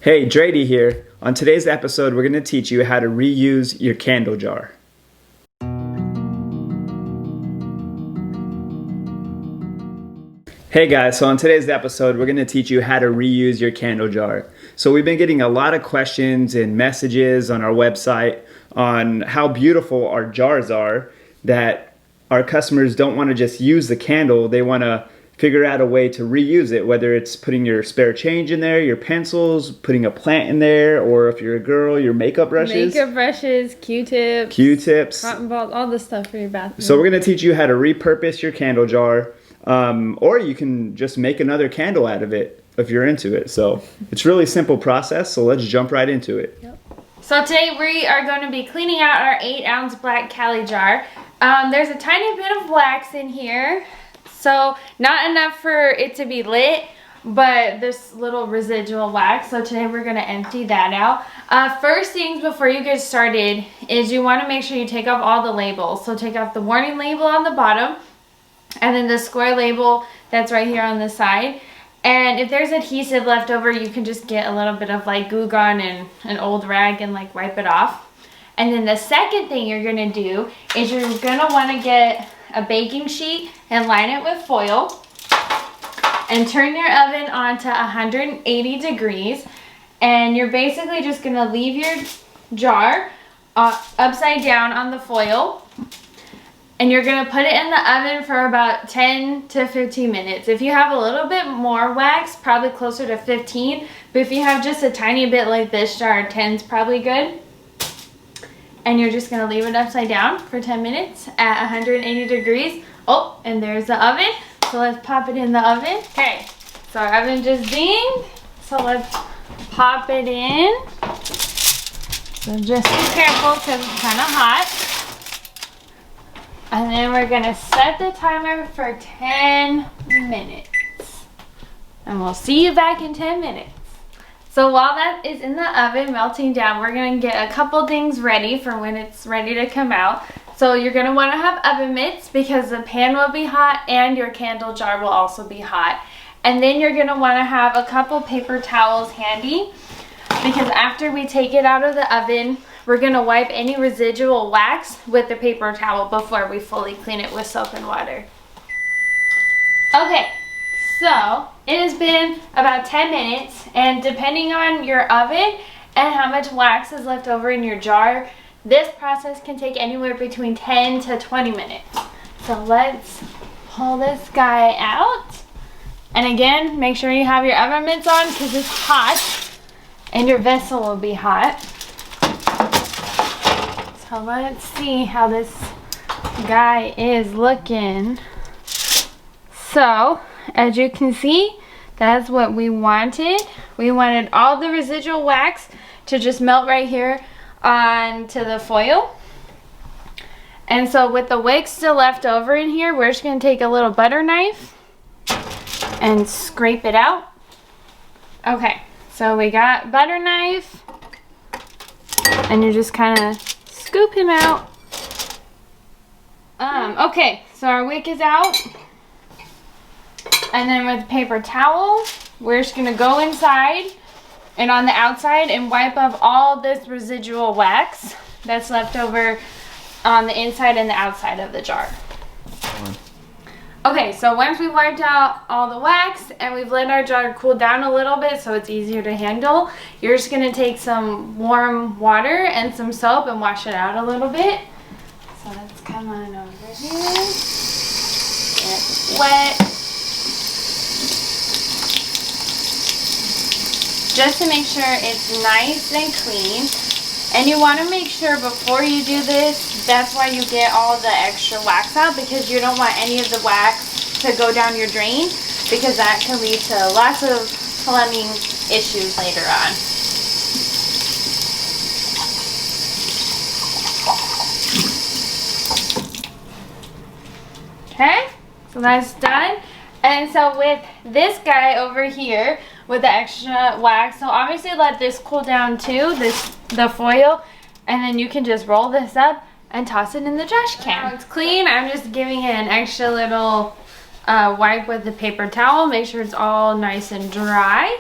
Hey, Drady here. On today's episode, we're going to teach you how to reuse your candle jar. Hey guys, so on today's episode, we're going to teach you how to reuse your candle jar. So we've been getting a lot of questions and messages on our website on how beautiful our jars are, that our customers don't want to just use the candle, they want to figure out a way to reuse it, whether it's putting your spare change in there, your pencils, putting a plant in there, or if you're a girl, your makeup brushes. Makeup brushes, Q-tips. Q-tips. Cotton balls, all the stuff for your bathroom. So we're going to teach you how to repurpose your candle jar, or you can just make another candle out of it if you're into it. So it's really simple process, so let's jump right into it. Yep. So today we are going to be cleaning out our 8-ounce black Cali jar. There's a tiny bit of wax in here. So not enough for it to be lit, but this little residual wax. So today we're going to empty that out. First things before you get started is you want to make sure you take off all the labels. So take off the warning label on the bottom and then the square label that's right here on the side. And if there's adhesive left over, you can just get a little bit of like Glue Gun and an old rag and like wipe it off. And then the second thing you're going to do is you're going to want to get a baking sheet and line it with foil and turn your oven on to 180 degrees, and you're basically just going to leave your jar upside down on the foil, and you're going to put it in the oven for about 10 to 15 minutes. If you have a little bit more wax, probably closer to 15, but if you have just a tiny bit like this jar, 10 is probably good. And you're just gonna leave it upside down for 10 minutes at 180 degrees. Oh, and there's the oven. So let's pop it in the oven. Okay, so our oven just dinged. So let's pop it in. So just be careful because it's kind of hot. And then we're gonna set the timer for 10 minutes. And we'll see you back in 10 minutes. So while that is in the oven melting down, we're going to get a couple things ready for when it's ready to come out. So you're going to want to have oven mitts because the pan will be hot and your candle jar will also be hot. And then you're going to want to have a couple paper towels handy because after we take it out of the oven, we're going to wipe any residual wax with the paper towel before we fully clean it with soap and water. Okay. So it has been about 10 minutes, and depending on your oven and how much wax is left over in your jar, this process can take anywhere between 10 to 20 minutes. So let's pull this guy out. And again, make sure you have your oven mitts on because it's hot and your vessel will be hot. So let's see how this guy is looking. So as you can see, that's what we wanted. We wanted all the residual wax to just melt right here onto the foil. And so with the wick still left over in here, we're just going to take a little butter knife and scrape it out. Okay, so we got butter knife, and you just kind of scoop him out. Okay, so our wick is out. And then with paper towel, we're just going to go inside and on the outside and wipe off all this residual wax that's left over on the inside and the outside of the jar. Okay, so once we've wiped out all the wax and we've let our jar cool down a little bit so it's easier to handle, you're just going to take some warm water and some soap and wash it out a little bit. So let's come on over here. Get wet. Just to make sure it's nice and clean. And you want to make sure before you do this, that's why you get all the extra wax out, because you don't want any of the wax to go down your drain, because that can lead to lots of plumbing issues later on. Okay, so that's done. And so with this guy over here with the extra wax, so obviously let this cool down too, the foil, and then you can just roll this up and toss it in the trash can. Now it's clean. I'm just giving it an extra little wipe with the paper towel. Make sure it's all nice and dry.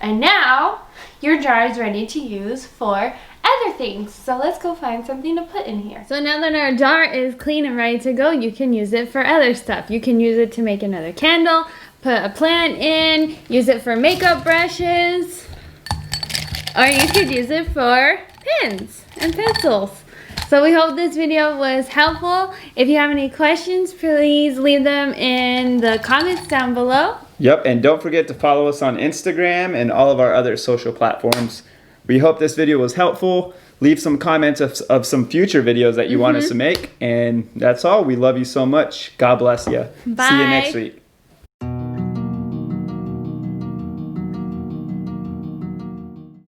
And now your jar is ready to use for other things. So let's go find something to put in here. So now that our jar is clean and ready to go, you can use it for other stuff. You can use it to make another candle, put a plant in, use it for makeup brushes, or you could use it for pens and pencils. So we hope this video was helpful. If you have any questions, please leave them in the comments down below. Yep, and don't forget to follow us on Instagram and all of our other social platforms. We hope this video was helpful. Leave some comments of some future videos that you want us to make. And that's all. We love you so much. God bless you. Bye. See you next week.